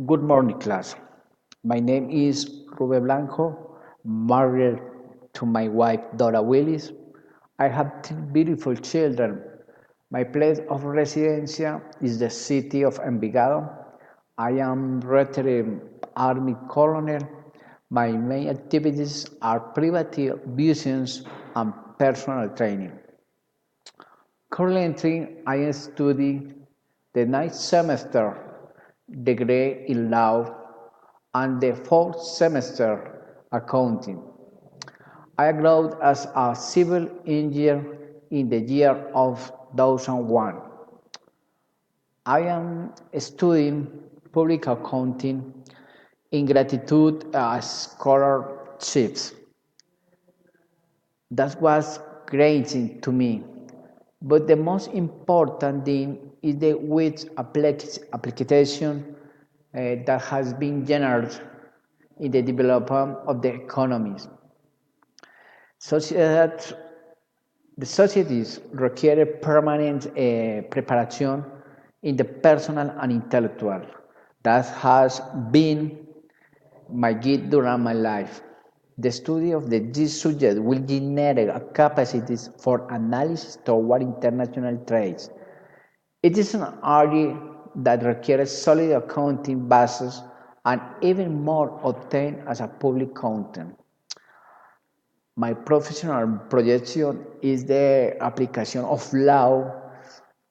Good morning, class. My name is Ruben Blanco, married to my wife Dora Willis. I have two beautiful children. My place of residence is the city of Envigado. I am retired Army Colonel. My main activities are private business and personal training. Currently, I study the ninth semester degree in law and the fourth semester accounting. I graduated as a civil engineer in the year of 2001. I am studying public accounting in gratitude scholarships. That was great to me. But the most important thing is the which application that has been generated in the development of the economies. Such that the societies require permanent preparation in the personal and intellectual. That has been my guide during my life. The study of this subject will generate a capacities for analysis toward international trades. It is an area that requires solid accounting basis and even more obtained as a public accountant. My professional projection is the application of law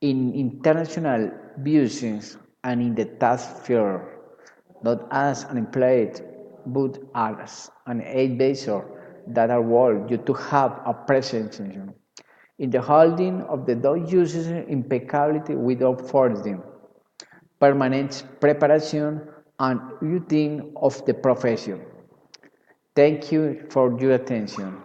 in international business and in the tax field, not as an employee, but as an advisor that allows you to have a presence in the holding of the dog uses impeccability without forcing, permanent preparation and routine of the profession. Thank you for your attention.